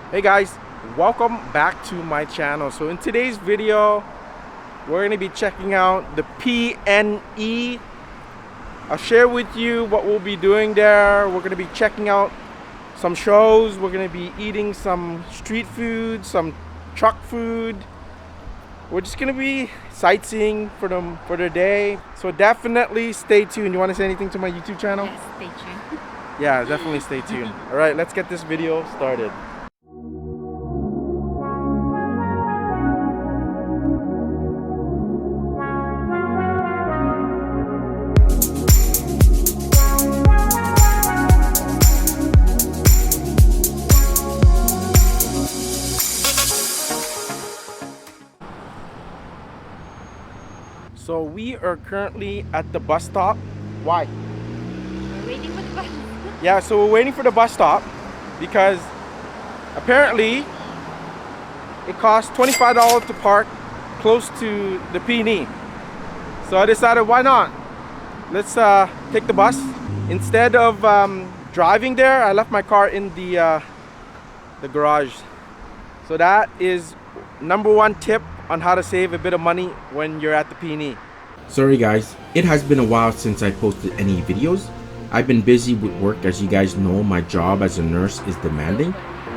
Hey guys, welcome back to my channel. So in today's video, we're going to be checking out the PNE. I'll share with you what we'll be doing there. We're going to be checking out some shows. We're going to be eating some street food, some truck food. We're just going to be sightseeing for the day. So definitely stay tuned. You want to say anything to my YouTube channel? Yes, stay tuned. Yeah, definitely stay tuned. All right, let's get this video started. So we are currently at the bus stop. Why? We're waiting for the bus. Yeah, so we're waiting for the bus stop because apparently it costs $25 to park close to the PNE. So I decided, why not? Let's take the bus. Instead of driving there, I left my car in the garage. So that is number one tip on how to save a bit of money when you're at the PNE. Sorry guys, it has been a while since I posted any videos. I've been busy with work. As you guys know, my job as a nurse is demanding.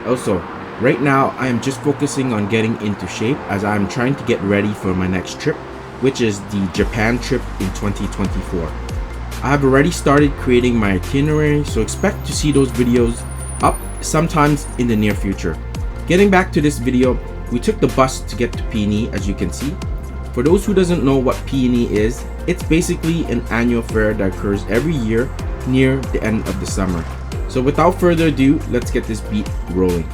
Also, right now I am just focusing on getting into shape as I'm trying to get ready for my next trip, which is the Japan trip in 2024. I have already started creating my itinerary, so expect to see those videos up sometimes in the near future. Getting back to this video, we took the bus to get to PNE, as you can see. For those who doesn't know what PNE is, it's basically an annual fair that occurs every year near the end of the summer. So without further ado, let's get this beat rolling.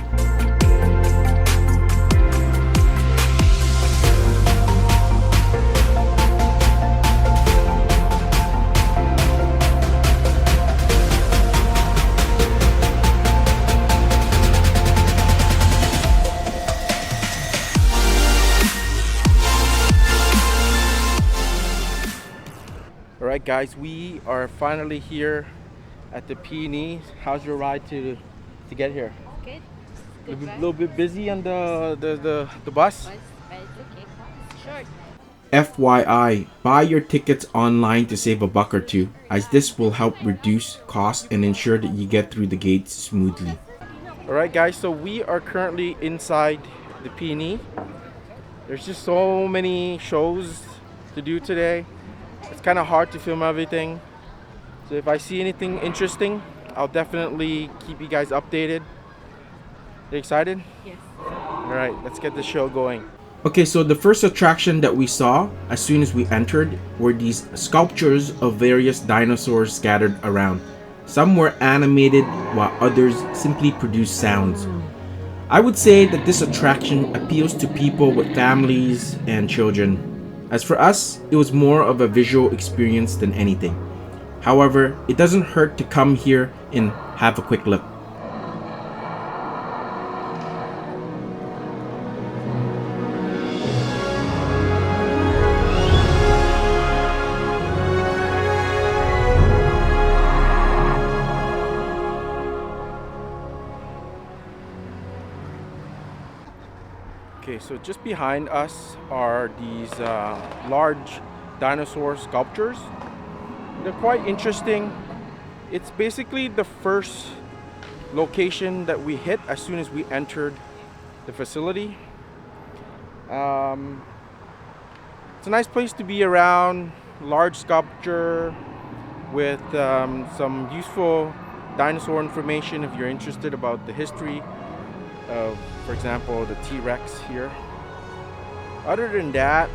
Alright guys, we are finally here at the PNE. How's your ride to get here? Good. A Good little bit busy on the bus? But it's okay. It's short. FYI, buy your tickets online to save a buck or two, as this will help reduce costs and ensure that you get through the gates smoothly. Alright guys, so we are currently inside the PNE. There's just so many shows to do today. It's kind of hard to film everything. So if I see anything interesting, I'll definitely keep you guys updated. You excited? Yes. Alright, let's get the show going. Okay, so the first attraction that we saw as soon as we entered were these sculptures of various dinosaurs scattered around. Some were animated while others simply produced sounds. I would say that this attraction appeals to people with families and children. As for us, it was more of a visual experience than anything. However, it doesn't hurt to come here and have a quick look. Okay, so just behind us are these large dinosaur sculptures. They're quite interesting. It's basically the first location that we hit as soon as we entered the facility. It's a nice place to be around. Large sculpture with some useful dinosaur information if you're interested about the history of, for example, the T-Rex here. Other than that,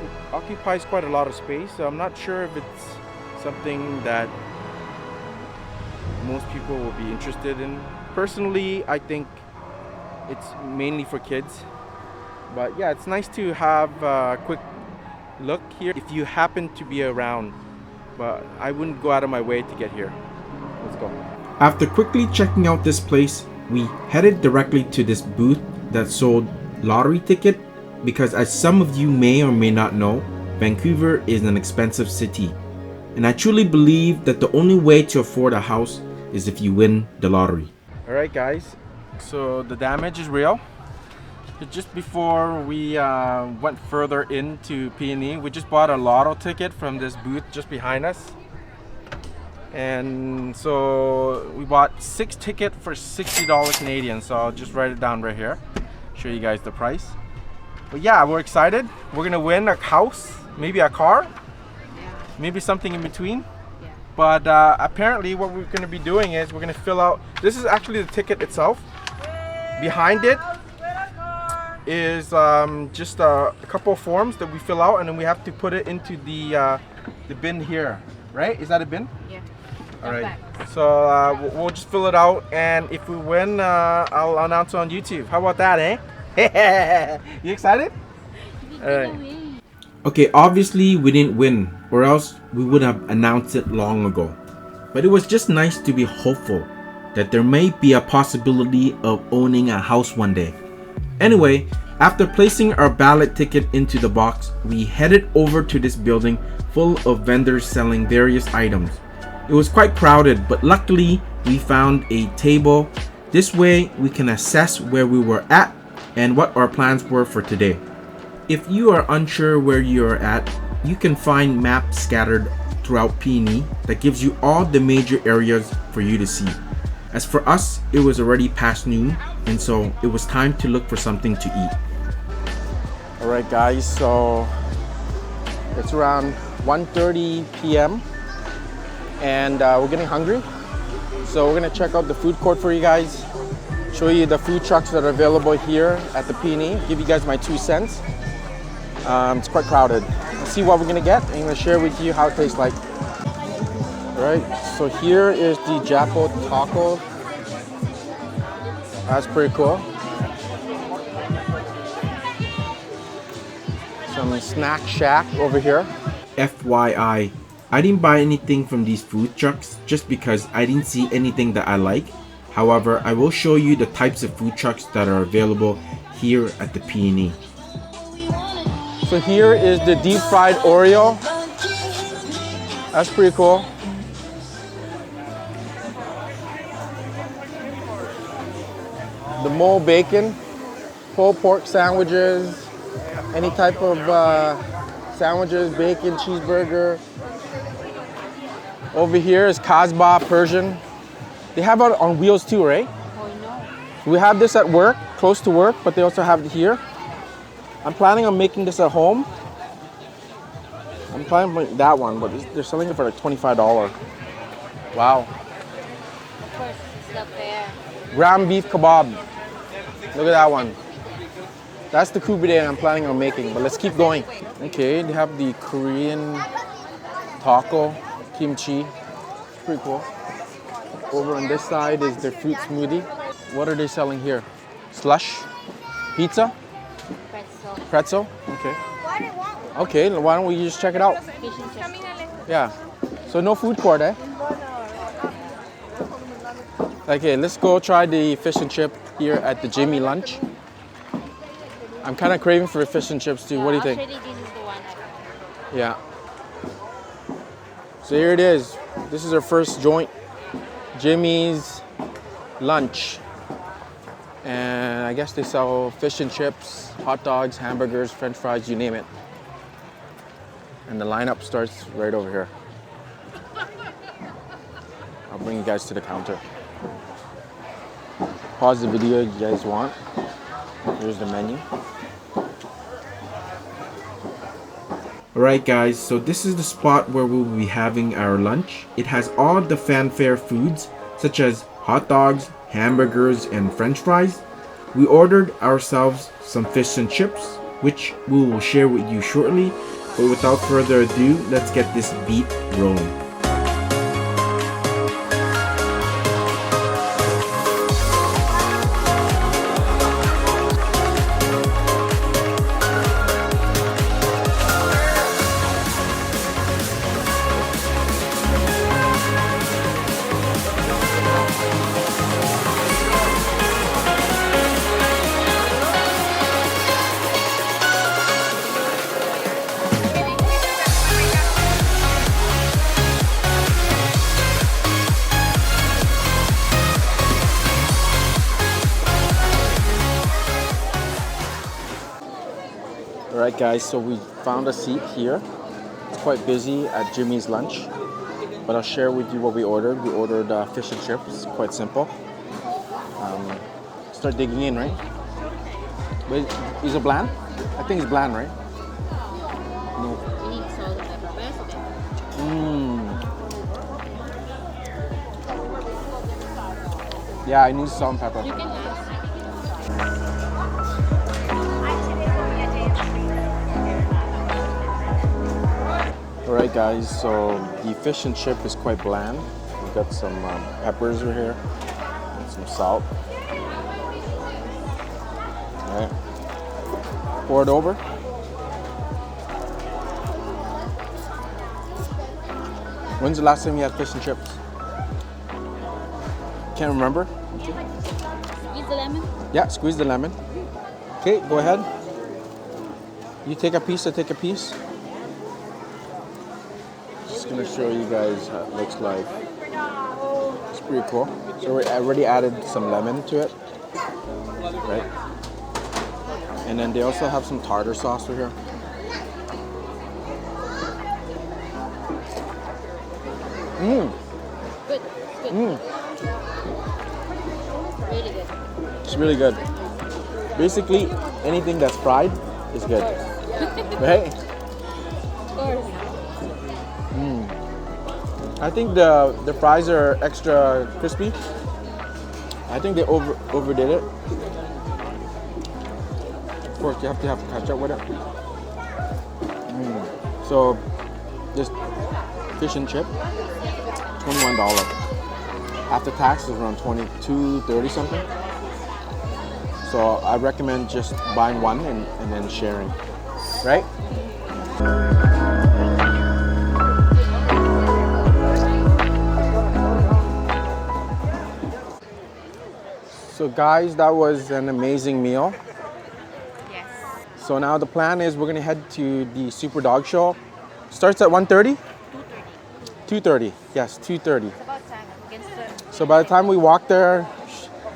it occupies quite a lot of space, so I'm not sure if it's something that most people will be interested in. Personally, I think it's mainly for kids. But yeah, it's nice to have a quick look here if you happen to be around. But I wouldn't go out of my way to get here. Let's go. After quickly checking out this place, we headed directly to this booth that sold lottery ticket because, as some of you may or may not know, Vancouver is an expensive city. And I truly believe that the only way to afford a house is if you win the lottery. Alright guys, So the damage is real. But just before we went further into PNE, we just bought a lotto ticket from this booth just behind us. And so we bought 6 tickets for $60 Canadian. So I'll just write it down right here. Show you guys the price. But yeah, we're excited. We're gonna win a house, maybe a car, maybe something in between. Yeah. But apparently what we're gonna be doing is we're gonna fill out, this is actually the ticket itself. Behind it is just a couple of forms that we fill out, and then we have to put it into the bin here, right? Is that a bin? Yeah. All right. So we'll just fill it out, and if we win, I'll announce it on YouTube. How about that, eh? You excited? All right. Okay, obviously we didn't win, or else we would have announced it long ago. But it was just nice to be hopeful that there may be a possibility of owning a house one day. Anyway, after placing our ballot ticket into the box, we headed over to this building full of vendors selling various items. It was quite crowded, but luckily we found a table. This way we can assess where we were at and what our plans were for today. If you are unsure where you are at, you can find maps scattered throughout PNE that gives you all the major areas for you to see. As for us, it was already past noon, and so it was time to look for something to eat. All right, guys, so it's around 1:30 p.m. and we're getting hungry. So we're gonna check out the food court for you guys, show you the food trucks that are available here at the PNE, give you guys my 2 cents. It's quite crowded. Let's see what we're gonna get, and I'm gonna share with you how it tastes like. All right, so here is the Jaco Taco. That's pretty cool. Some Snack Shack over here. FYI, I didn't buy anything from these food trucks just because I didn't see anything that I like. However, I will show you the types of food trucks that are available here at the PNE. So here is the deep fried Oreo. That's pretty cool. The mole bacon, pulled pork sandwiches, any type of sandwiches, bacon, cheeseburger. Over here is Kasbah Persian. They have it on wheels too, right? Oh no. We have this at work, close to work, but they also have it here. I'm planning on making this at home. I'm planning on that one, but they're selling it for like $25. Wow. Of course, it's not fair. Ground beef kebab. Look at that one. That's the kubide I'm planning on making, but let's keep going. Okay, they have the Korean taco, kimchi. Pretty cool. Over on this side is their fruit smoothie. What are they selling here? Slush? Pizza? Pretzel. Pretzel? Okay. Okay, why don't we just check it out? Fish and chips. Yeah. So no food court, eh? Okay, let's go try the fish and chip here at the Jimmy Lunch. I'm kind of craving for fish and chips too. What do you think? Actually, this is the one. Yeah. So here it is. This is our first joint, Jimmy's Lunch. And I guess they sell fish and chips, hot dogs, hamburgers, french fries, you name it. And the lineup starts right over here. I'll bring you guys to the counter. Pause the video if you guys want. Here's the menu. Alright guys, so this is the spot where we'll be having our lunch. It has all the fanfare foods such as hot dogs, hamburgers, and french fries. We ordered ourselves some fish and chips, which we will share with you shortly. But without further ado, let's get this beat rolling. Alright guys, so we found a seat here. It's quite busy at Jimmy's lunch, but I'll share with you what we ordered. We ordered fish and chips, quite simple. Start digging in, right? Wait, is it bland? I think it's bland, right? No. You need salt and pepper. Where's it? Yeah, I need salt and pepper. You can ask. Alright guys, so the fish and chip is quite bland. We've got some peppers over here, and some salt. Alright. Pour it over. When's the last time you had fish and chips? Can't remember. Squeeze the lemon. Yeah, squeeze the lemon. Okay, go ahead. You take a piece, I take a piece. Just gonna show you guys how it looks like. It's pretty cool. So I already added some lemon to it, right? And then they also have some tartar sauce over here. Good. Good. Really good. It's really good. Basically, anything that's fried is good, right? Of course. I think the fries are extra crispy. I think they overdid it. Of course, you have to have ketchup with it. So, this fish and chip, $21. After tax is around $22.30 something. So I recommend just buying one and then sharing, right? So guys, that was an amazing meal. Yes. So now the plan is we're gonna head to the Superdog show. Starts at 1:30? 2:30. Yes, 2:30. It's about time. Against the... So by the time we walk there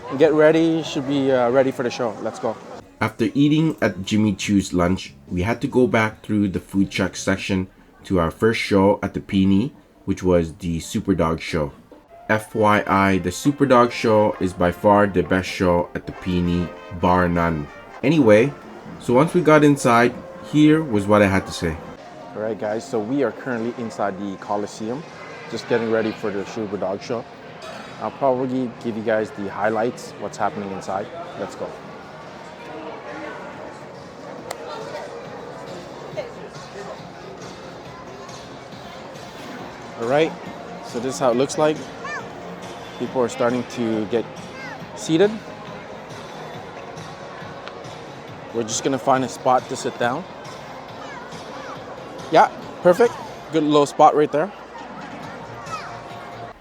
and get ready, should be ready for the show. Let's go. After eating at Jimmy Choo's lunch, we had to go back through the food truck section to our first show at the PNE, which was the Superdog show. FYI, the Superdog show is by far the best show at the PNE, bar none. Anyway, so once we got inside, here was what I had to say. Alright guys, so we are currently inside the Coliseum, just getting ready for the Superdog show. I'll probably give you guys the highlights, what's happening inside. Let's go. Alright, so this is how it looks like. People are starting to get seated. We're just gonna find a spot to sit down. Yeah, perfect. Good little spot right there.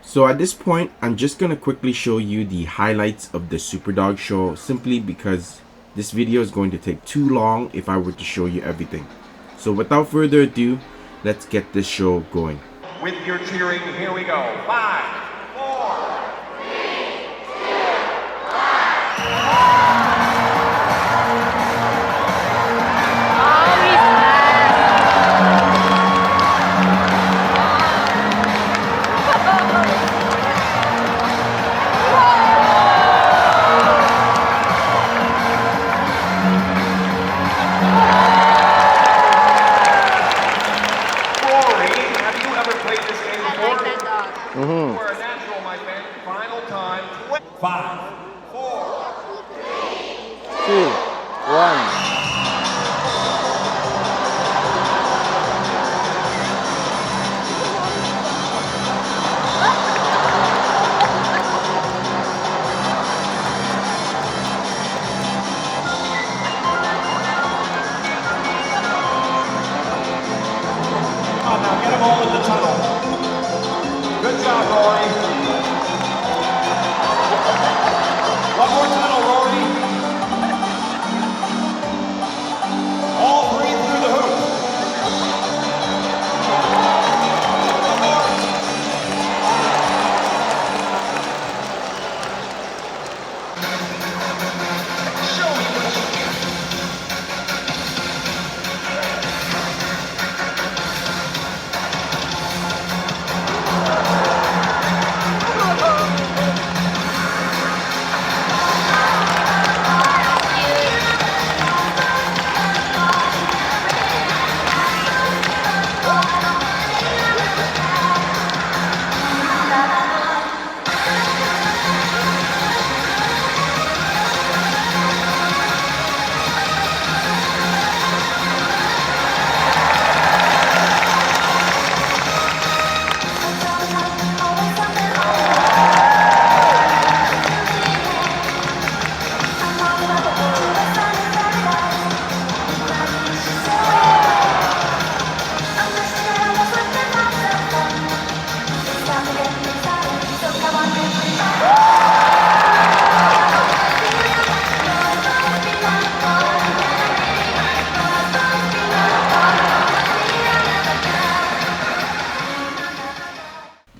So at this point, I'm just gonna quickly show you the highlights of the Superdog show, simply because this video is going to take too long if I were to show you everything. So without further ado, let's get this show going. With your cheering, here we go. 5, 4.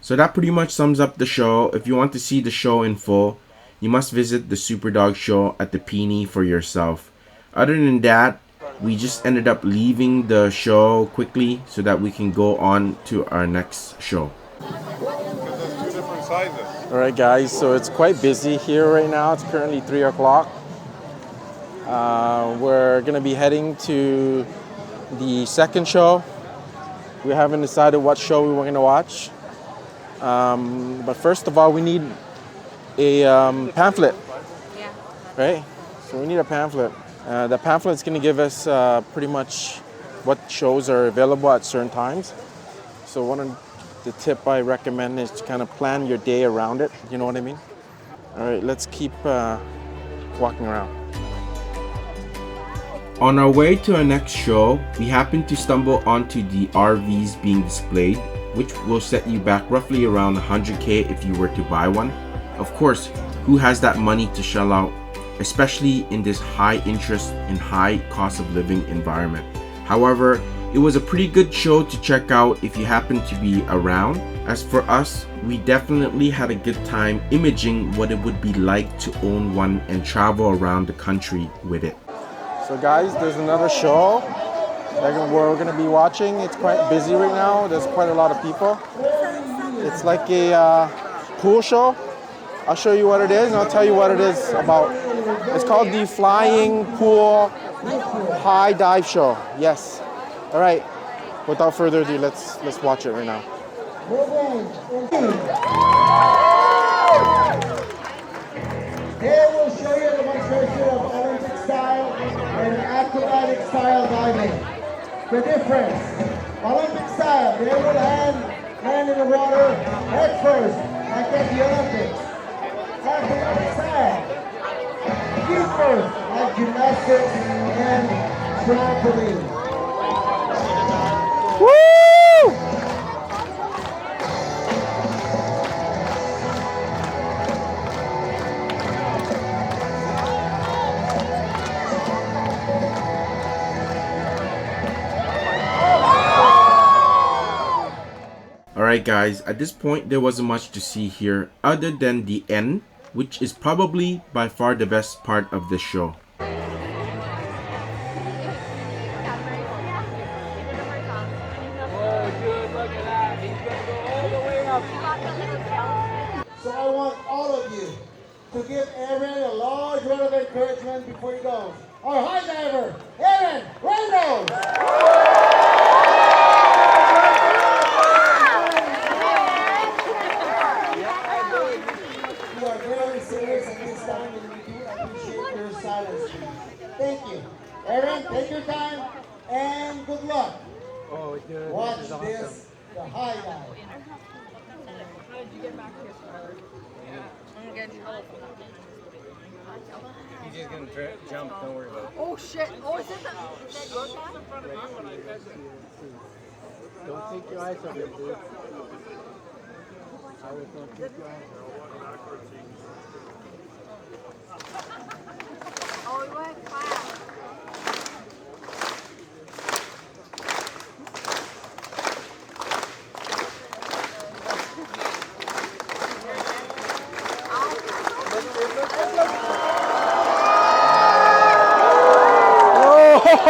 So that pretty much sums up the show. If you want to see the show in full, you must visit the Superdog show at the PNE for yourself. Other than that, we just ended up leaving the show quickly so that we can go on to our next show. Alright guys, so it's quite busy here right now. It's currently 3 o'clock. We're going to be heading to the second show. We haven't decided what show we were going to watch. But first of all, we need a pamphlet. Yeah. Right? So we need a pamphlet. The pamphlet is going to give us pretty much what shows are available at certain times. So one of the tip I recommend is to kind of plan your day around it. You know what I mean? All right, let's keep walking around. On our way to our next show, we happened to stumble onto the RVs being displayed, which will set you back roughly around 100K if you were to buy one. Of course, who has that money to shell out, especially in this high interest and high cost of living environment? However, it was a pretty good show to check out if you happen to be around. As for us, we definitely had a good time imaging what it would be like to own one and travel around the country with it. So guys, there's another show that we're going to be watching. It's quite busy right now. There's quite a lot of people. It's like a pool show. I'll show you what it is and I'll tell you what it is about. It's called the Flying Pool High Dive Show. Yes. All right. Without further ado, let's watch it right now. Here we'll show you a demonstration of Olympic style and acrobatic style diving. The difference: Olympic style, they will land in the water head first, like at the Olympics. Acrobatic style, feet first, like gymnastics and trampoline. Woo! Alright guys, at this point there wasn't much to see here other than the end, which is probably by far the best part of this show. So I want all of you to give Aaron a large round of encouragement before he goes. Our high diver, Aaron Reynolds! You are very serious at this time and we do appreciate your silence. Thank you. Aaron, take your time and good luck. Watch this, the high dive. How did you get back here? I'm gonna get He's just gonna jump, don't worry about it. Oh shit! Oh, is that your cat? Don't take your eyes off it, dude. I would not take your eyes Oh, we went fast.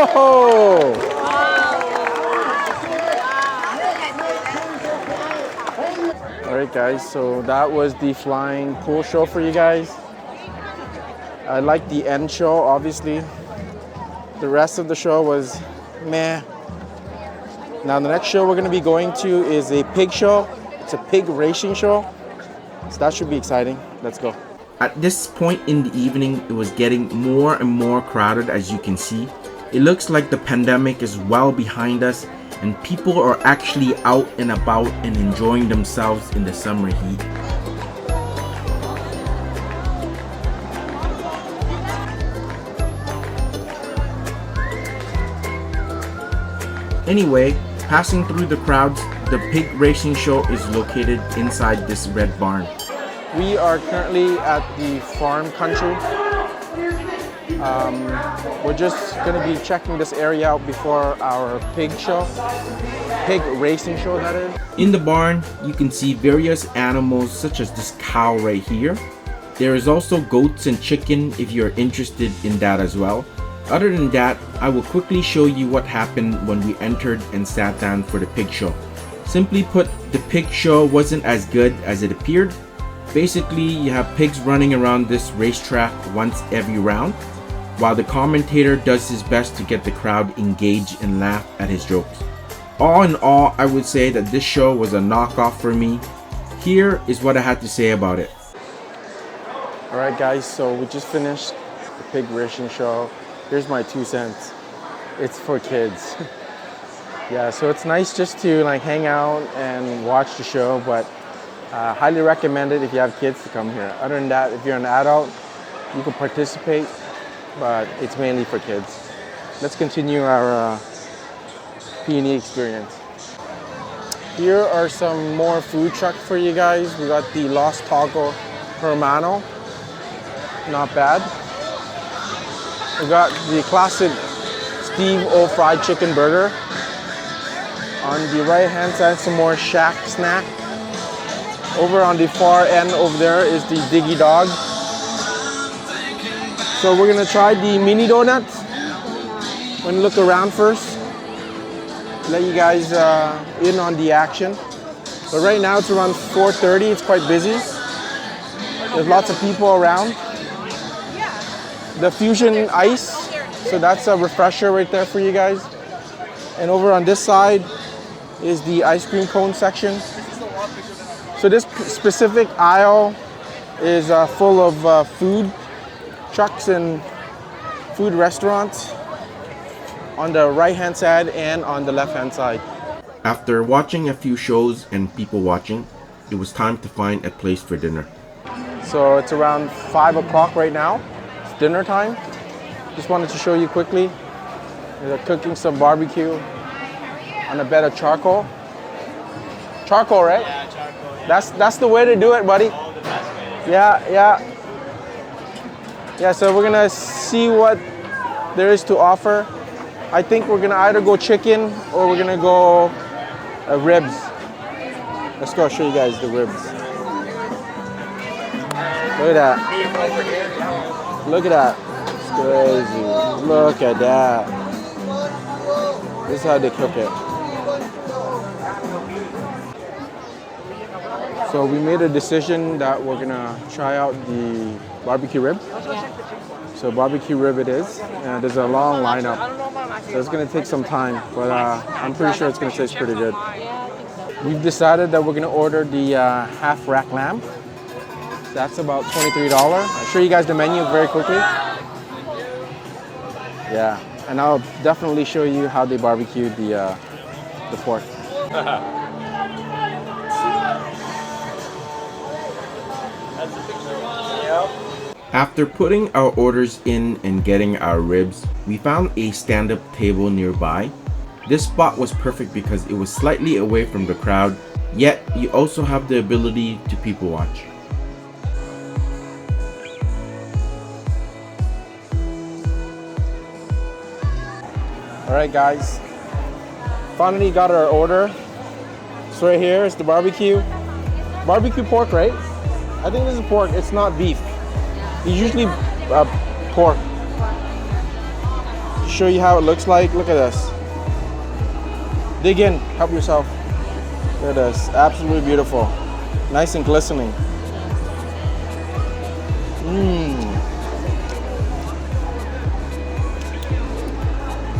Oh! Alright guys, so that was the flying pool show for you guys. I liked the end show, obviously. The rest of the show was meh. Now the next show we're going to be going to is a pig show. It's a pig racing show. So that should be exciting. Let's go. At this point in the evening, it was getting more and more crowded, as you can see. It looks like the pandemic is well behind us and people are actually out and about and enjoying themselves in the summer heat. Anyway, passing through the crowds, the pig racing show is located inside this red barn. We are currently at the farm country. We're just gonna be checking this area out before our pig racing show that is. In the barn, you can see various animals such as this cow right here. There is also goats and chicken if you're interested in that as well. Other than that, I will quickly show you what happened when we entered and sat down for the pig show. Simply put, the pig show wasn't as good as it appeared. Basically, you have pigs running around this racetrack once every round, while the commentator does his best to get the crowd engaged and laugh at his jokes. All in all, I would say that this show was a knockoff for me. Here is what I had to say about it. Alright guys, so we just finished the pig racing show. Here's my 2 cents. It's for kids. Yeah, so it's nice just to like hang out and watch the show, but highly recommend it if you have kids to come here. Other than that, if you're an adult, you can participate, but it's mainly for kids. Let's continue our PNE experience. Here are some more food trucks for you guys. We got the Los Taco Hermano. Not bad. We got the classic Steve O fried chicken burger. On the right hand side, some more Shack snack. Over on the far end over there is the Diggy Dog. So we're gonna try the mini donuts. I'm gonna look around first. Let you guys in on the action. But right now it's around 4:30. It's quite busy. There's lots of people around. The Fusion Ice, so that's a refresher right there for you guys. And over on this side is the ice cream cone section. So this specific aisle is full of food trucks and food restaurants on the right hand side and on the left hand side. After watching a few shows and people watching, it was time to find a place for dinner. So it's around 5 o'clock right now. It's dinner time. Just wanted to show you quickly. They're cooking some barbecue on a bed of charcoal. Charcoal, right? Yeah, charcoal. Yeah. That's the way to do it, buddy. All the best way. Yeah. Yeah, so we're gonna see what there is to offer. I think we're gonna either go chicken or we're gonna go ribs. Let's go show you guys the ribs. Look at that. Look at that. It's crazy. Look at that. This is how they cook it. So we made a decision that we're gonna try out the barbecue rib. So barbecue rib it is. And there's a long lineup. So it's gonna take some time, but I'm pretty sure it's gonna taste pretty good. We've decided that we're gonna order the half rack lamb. That's about $23. I'll show you guys the menu very quickly. Yeah, and I'll definitely show you how they barbecue the pork. After putting our orders in and getting our ribs, we found a stand-up table nearby. This spot was perfect because it was slightly away from the crowd, yet you also have the ability to people watch. Alright guys, finally got our order. So right here is the barbecue. Barbecue pork, right? I think this is pork, it's not beef. It's usually pork. To show you how it looks like, look at this. Dig in, help yourself. Look at this, absolutely beautiful. Nice and glistening.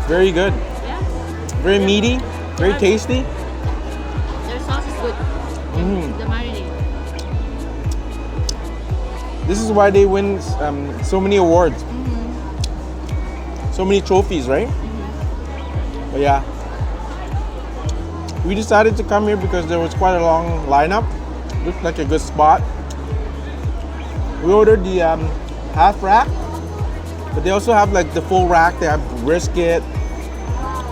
Very good. Yeah. Very meaty, very tasty. Their sauce is good. The marinade. This is why they win so many awards. So many trophies, right? But yeah. We decided to come here because there was quite a long lineup. Looked like a good spot. We ordered the half rack, but they also have like the full rack. They have brisket.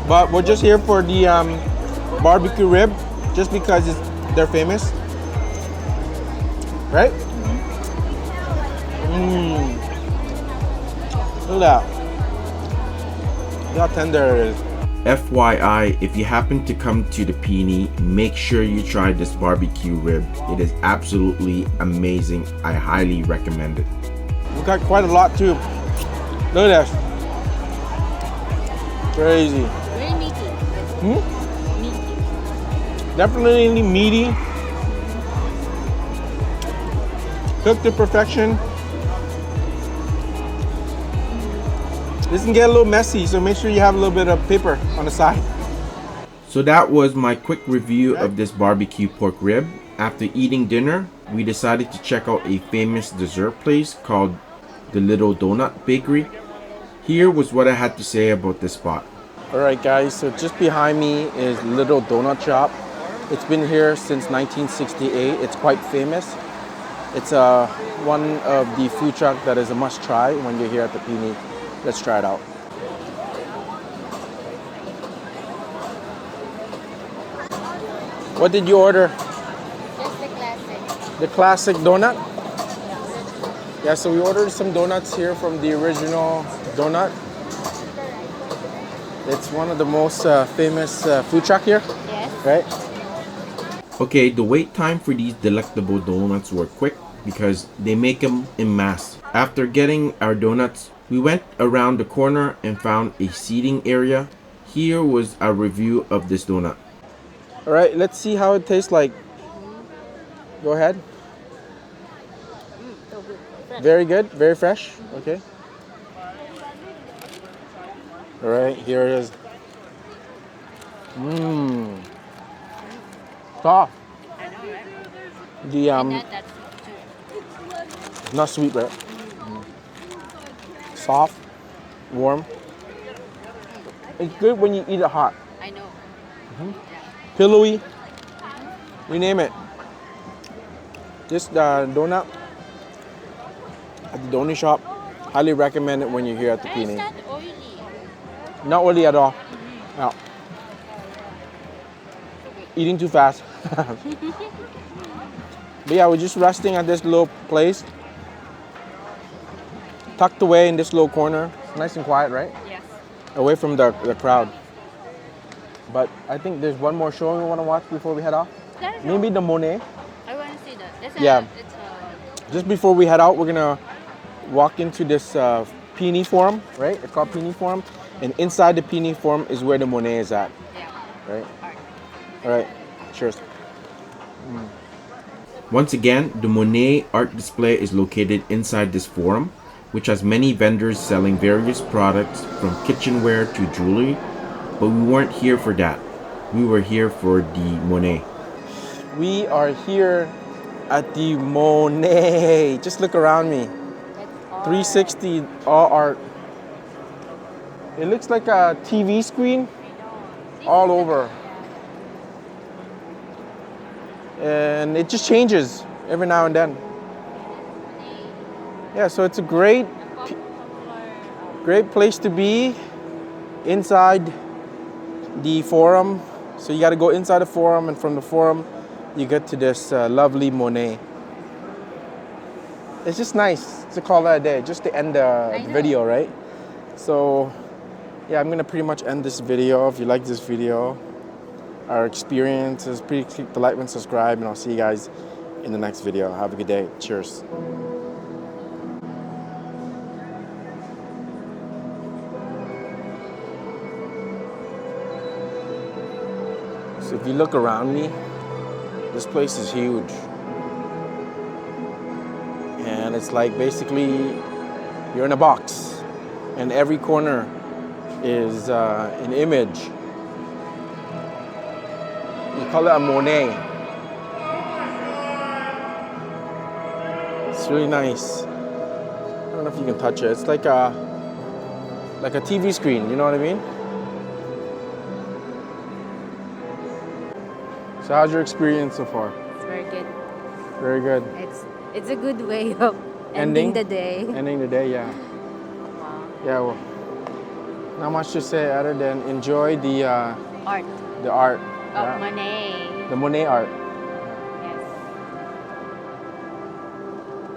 But we're just here for the barbecue rib, just because they're famous. Right? Look at that. Look how tender it is. FYI, if you happen to come to the PNE, make sure you try this barbecue rib. It is absolutely amazing. I highly recommend it. We got quite a lot too. Look at this. Crazy. Very meaty. Meaty. Definitely meaty. Cooked to perfection. This can get a little messy, so make sure you have a little bit of paper on the side. So that was my quick review of this barbecue pork rib. After eating dinner, we decided to check out a famous dessert place called the Little Donut Bakery. Here was what I had to say about this spot. Alright guys, so just behind me is Little Donut Shop. It's been here since 1968. It's quite famous. It's one of the food truck that is a must try when you're here at the PNE. Let's try it out. What did you order? Just the classic. The classic donut? Yeah, so we ordered some donuts here from the original donut. It's one of the most famous food truck here, Yes. right? Okay, the wait time for these delectable donuts were quick because they make them en masse. After getting our donuts, we went around the corner and found a seating area. Here was our review of this donut. All right, let's see how it tastes like. Go ahead. So good. Fresh. Very good, very fresh. Okay. All right, here it is. Mmm. Soft. I know, right? The That's too. not sweet, right? Soft, warm. It's good when you eat it hot. I know. Pillowy. You name it. This donut at the donut shop. Highly recommend it when you're here at the And it's PNE. not oily. Not oily at all. No. Eating too fast. But yeah, we're just resting at this little place. Tucked away in this little corner. Nice and quiet, right? Yes. Away from the crowd. But I think there's one more show we want to watch before we head off. There's Maybe the Monet. I want to see that. It's Yeah. It's Just before we head out, we're gonna walk into this PNE Forum, right? It's called PNE Forum. And inside the PNE Forum is where the Monet is at, yeah. right? Art. All right, cheers. Once again, the Monet art display is located inside this forum, which has many vendors selling various products from kitchenware to jewelry. But we weren't here for that. We were here for the Monet. We are here at the Monet. Just look around me. It's art. 360 all art. It looks like a TV screen all over. And it just changes every now and then. Yeah, so it's a great place to be inside the forum. So you got to go inside the forum, and from the forum you get to this lovely Monet. It's just nice to call that a day, just to end the video, right? So yeah, I'm gonna pretty much end this video. If you like this video, our experiences, please click the like and subscribe, and I'll see you guys in the next video. Have a good day. Cheers. So if you look around me, this place is huge. And it's like basically you're in a box, and every corner is an image. We call it a Monet. It's really nice. I don't know if you can touch it. It's like a TV screen, you know what I mean? So how's your experience so far? It's very good. Very good. It's a good way of ending the day. Ending the day, yeah. Wow. Yeah, well, not much to say other than enjoy the Art. art. Of Yeah. Monet. The Monet art.